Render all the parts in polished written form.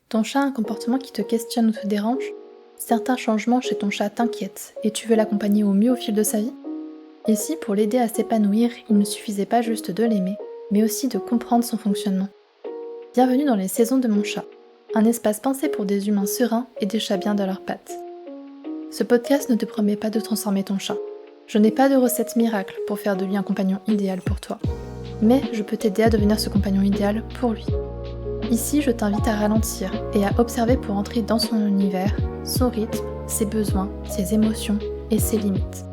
Ton chat a un comportement qui te questionne ou te dérange? Certains changements chez ton chat t'inquiètent et tu veux l'accompagner au mieux au fil de sa vie? Et si pour l'aider à s'épanouir, il ne suffisait pas juste de l'aimer, mais aussi de comprendre son fonctionnement? Bienvenue dans les saisons de mon chat, un espace pensé pour des humains sereins et des chats bien dans leurs pattes. Ce podcast ne te promet pas de transformer ton chat. Je n'ai pas de recette miracle pour faire de lui un compagnon idéal pour toi. Mais je peux t'aider à devenir ce compagnon idéal pour lui. Ici, je t'invite à ralentir et à observer pour entrer dans son univers, son rythme, ses besoins, ses émotions et ses limites.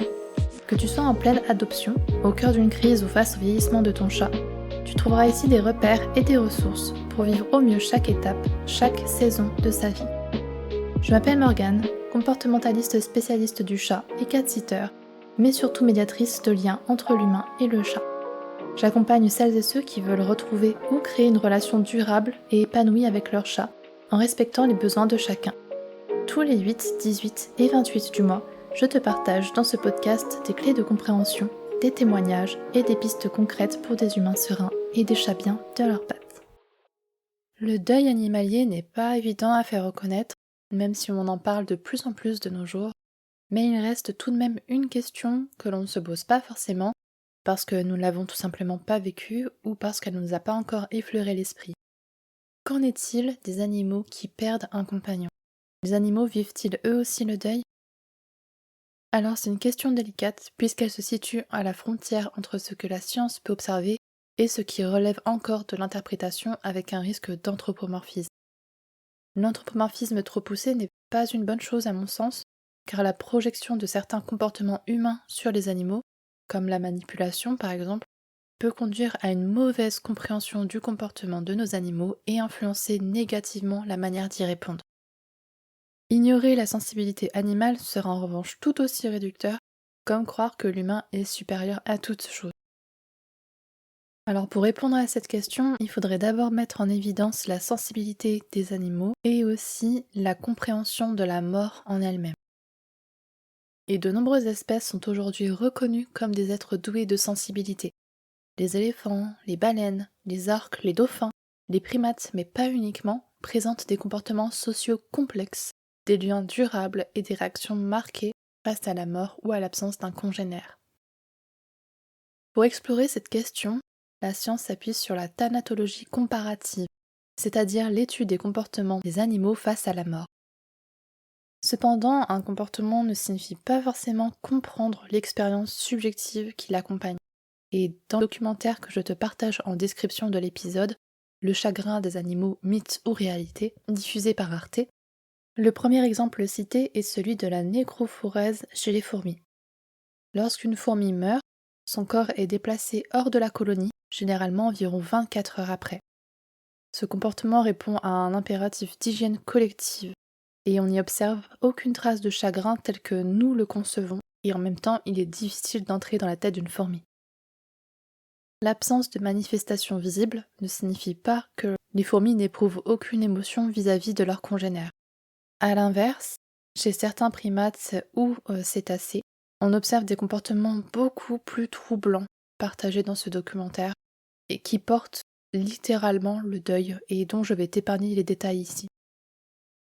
Que tu sois en pleine adoption, au cœur d'une crise ou face au vieillissement de ton chat, tu trouveras ici des repères et des ressources pour vivre au mieux chaque étape, chaque saison de sa vie. Je m'appelle Morgane, comportementaliste spécialiste du chat et cat-sitter, mais surtout médiatrice de liens entre l'humain et le chat. J'accompagne celles et ceux qui veulent retrouver ou créer une relation durable et épanouie avec leur chat, en respectant les besoins de chacun. Tous les 8, 18 et 28 du mois, je te partage dans ce podcast des clés de compréhension, des témoignages et des pistes concrètes pour des humains sereins et des chats bien de leurs pattes. Le deuil animalier n'est pas évident à faire reconnaître, même si on en parle de plus en plus de nos jours, mais il reste tout de même une question que l'on ne se pose pas forcément, parce que nous ne l'avons tout simplement pas vécue ou parce qu'elle ne nous a pas encore effleuré l'esprit. Qu'en est-il des animaux qui perdent un compagnon? Les animaux vivent-ils eux aussi le deuil? Alors c'est une question délicate puisqu'elle se situe à la frontière entre ce que la science peut observer et ce qui relève encore de l'interprétation avec un risque d'anthropomorphisme. L'anthropomorphisme trop poussé n'est pas une bonne chose à mon sens, car la projection de certains comportements humains sur les animaux, comme la manipulation par exemple, peut conduire à une mauvaise compréhension du comportement de nos animaux et influencer négativement la manière d'y répondre. Ignorer la sensibilité animale sera en revanche tout aussi réducteur, comme croire que l'humain est supérieur à toute chose. Alors pour répondre à cette question, il faudrait d'abord mettre en évidence la sensibilité des animaux et aussi la compréhension de la mort en elle-même. Et de nombreuses espèces sont aujourd'hui reconnues comme des êtres doués de sensibilité. Les éléphants, les baleines, les orques, les dauphins, les primates, mais pas uniquement, présentent des comportements sociaux complexes, des liens durables et des réactions marquées face à la mort ou à l'absence d'un congénère. Pour explorer cette question, la science s'appuie sur la thanatologie comparative, c'est-à-dire l'étude des comportements des animaux face à la mort. Cependant, un comportement ne signifie pas forcément comprendre l'expérience subjective qui l'accompagne. Et dans le documentaire que je te partage en description de l'épisode, Le chagrin des animaux, mythe ou réalité, diffusé par Arte, le premier exemple cité est celui de la nécrophorèse chez les fourmis. Lorsqu'une fourmi meurt, son corps est déplacé hors de la colonie, généralement environ 24 heures après. Ce comportement répond à un impératif d'hygiène collective, et on n'y observe aucune trace de chagrin tel que nous le concevons, et en même temps il est difficile d'entrer dans la tête d'une fourmi. L'absence de manifestation visible ne signifie pas que les fourmis n'éprouvent aucune émotion vis-à-vis de leurs congénères. A l'inverse, chez certains primates ou cétacés, on observe des comportements beaucoup plus troublants partagés dans ce documentaire et qui portent littéralement le deuil et dont je vais t'épargner les détails ici.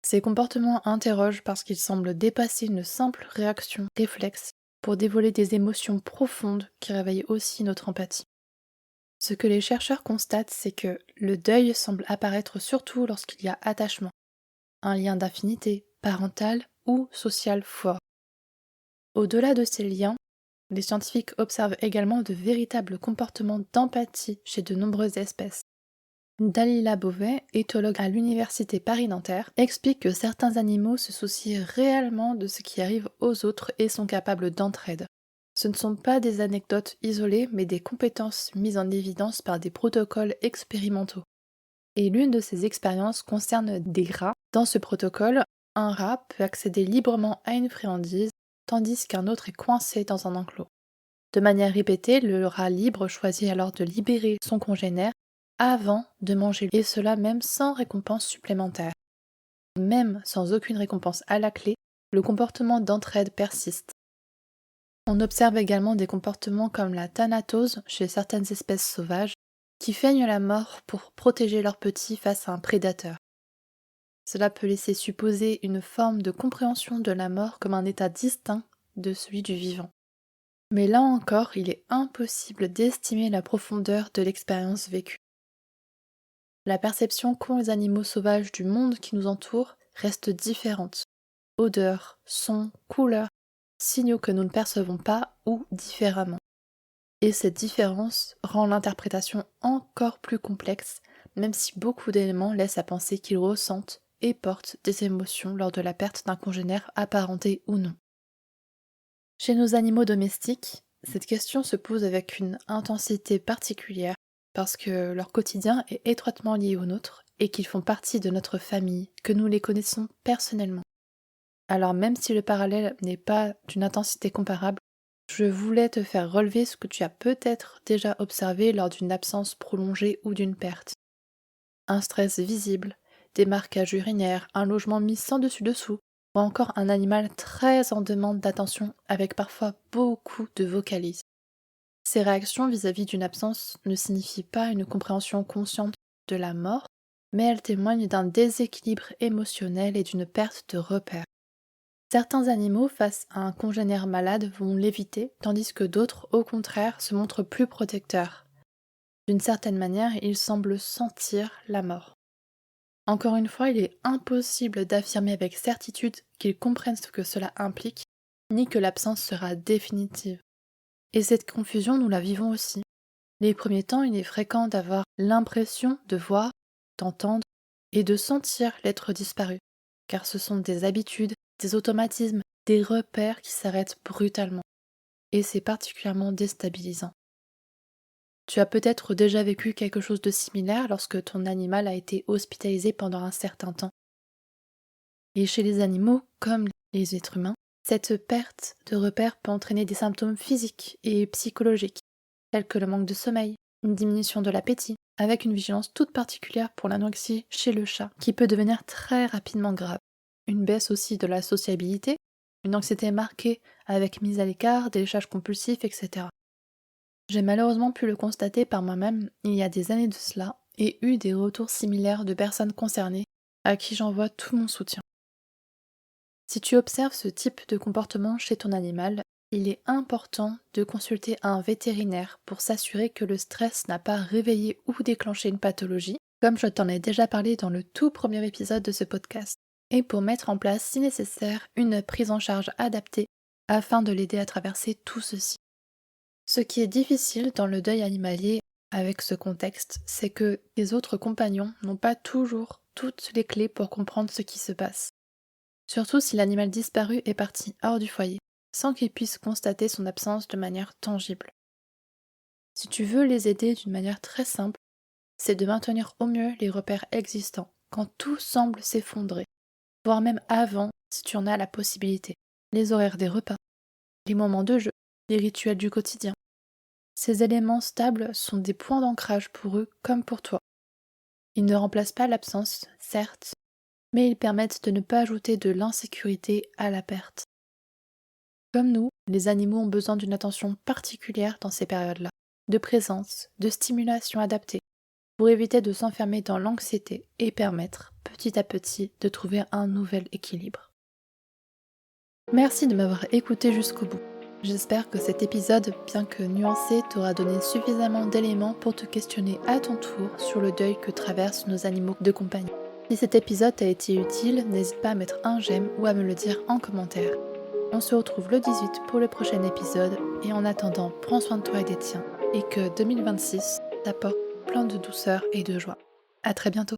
Ces comportements interrogent parce qu'ils semblent dépasser une simple réaction réflexe pour dévoiler des émotions profondes qui réveillent aussi notre empathie. Ce que les chercheurs constatent, c'est que le deuil semble apparaître surtout lorsqu'il y a attachement, un lien d'affinité, parental ou social fort. Au-delà de ces liens, les scientifiques observent également de véritables comportements d'empathie chez de nombreuses espèces. Dalila Beauvais, éthologue à l'université Paris-Nanterre, explique que certains animaux se soucient réellement de ce qui arrive aux autres et sont capables d'entraide. Ce ne sont pas des anecdotes isolées, mais des compétences mises en évidence par des protocoles expérimentaux. Et l'une de ces expériences concerne des rats. Dans ce protocole, un rat peut accéder librement à une friandise, tandis qu'un autre est coincé dans un enclos. De manière répétée, le rat libre choisit alors de libérer son congénère avant de manger, et cela même sans récompense supplémentaire. Même sans aucune récompense à la clé, le comportement d'entraide persiste. On observe également des comportements comme la thanatose chez certaines espèces sauvages qui feignent la mort pour protéger leurs petits face à un prédateur. Cela peut laisser supposer une forme de compréhension de la mort comme un état distinct de celui du vivant. Mais là encore, il est impossible d'estimer la profondeur de l'expérience vécue. La perception qu'ont les animaux sauvages du monde qui nous entoure reste différente. Odeurs, sons, couleurs, signaux que nous ne percevons pas ou différemment. Et cette différence rend l'interprétation encore plus complexe, même si beaucoup d'éléments laissent à penser qu'ils ressentent et portent des émotions lors de la perte d'un congénère apparenté ou non. Chez nos animaux domestiques, cette question se pose avec une intensité particulière parce que leur quotidien est étroitement lié au nôtre et qu'ils font partie de notre famille, que nous les connaissons personnellement. Alors même si le parallèle n'est pas d'une intensité comparable, je voulais te faire relever ce que tu as peut-être déjà observé lors d'une absence prolongée ou d'une perte. Un stress visible, des marquages urinaires, un logement mis sans dessus-dessous, ou encore un animal très en demande d'attention avec parfois beaucoup de vocalises. Ces réactions vis-à-vis d'une absence ne signifient pas une compréhension consciente de la mort, mais elles témoignent d'un déséquilibre émotionnel et d'une perte de repères. Certains animaux face à un congénère malade vont l'éviter, tandis que d'autres, au contraire, se montrent plus protecteurs. D'une certaine manière, ils semblent sentir la mort. Encore une fois, il est impossible d'affirmer avec certitude qu'ils comprennent ce que cela implique, ni que l'absence sera définitive. Et cette confusion, nous la vivons aussi. Les premiers temps, il est fréquent d'avoir l'impression de voir, d'entendre et de sentir l'être disparu, car ce sont des habitudes, des automatismes, des repères qui s'arrêtent brutalement. Et c'est particulièrement déstabilisant. Tu as peut-être déjà vécu quelque chose de similaire lorsque ton animal a été hospitalisé pendant un certain temps. Et chez les animaux, comme les êtres humains, cette perte de repères peut entraîner des symptômes physiques et psychologiques, tels que le manque de sommeil, une diminution de l'appétit, avec une vigilance toute particulière pour l'anorexie chez le chat, qui peut devenir très rapidement grave. Une baisse aussi de la sociabilité, une anxiété marquée avec mise à l'écart, des léchages compulsifs, etc. J'ai malheureusement pu le constater par moi-même il y a des années de cela et eu des retours similaires de personnes concernées à qui j'envoie tout mon soutien. Si tu observes ce type de comportement chez ton animal, il est important de consulter un vétérinaire pour s'assurer que le stress n'a pas réveillé ou déclenché une pathologie, comme je t'en ai déjà parlé dans le tout premier épisode de ce podcast, et pour mettre en place, si nécessaire, une prise en charge adaptée afin de l'aider à traverser tout ceci. Ce qui est difficile dans le deuil animalier avec ce contexte, c'est que les autres compagnons n'ont pas toujours toutes les clés pour comprendre ce qui se passe. Surtout si l'animal disparu est parti hors du foyer, sans qu'ils puissent constater son absence de manière tangible. Si tu veux les aider d'une manière très simple, c'est de maintenir au mieux les repères existants, quand tout semble s'effondrer, voire même avant si tu en as la possibilité. Les horaires des repas, les moments de jeu, les rituels du quotidien. Ces éléments stables sont des points d'ancrage pour eux comme pour toi. Ils ne remplacent pas l'absence, certes, mais ils permettent de ne pas ajouter de l'insécurité à la perte. Comme nous, les animaux ont besoin d'une attention particulière dans ces périodes-là, de présence, de stimulation adaptée, pour éviter de s'enfermer dans l'anxiété et permettre, petit à petit, de trouver un nouvel équilibre. Merci de m'avoir écouté jusqu'au bout. J'espère que cet épisode, bien que nuancé, t'aura donné suffisamment d'éléments pour te questionner à ton tour sur le deuil que traversent nos animaux de compagnie. Si cet épisode t'a été utile, n'hésite pas à mettre un j'aime ou à me le dire en commentaire. On se retrouve le 18 pour le prochain épisode et en attendant, prends soin de toi et des tiens et que 2026 t'apporte plein de douceur et de joie. À très bientôt.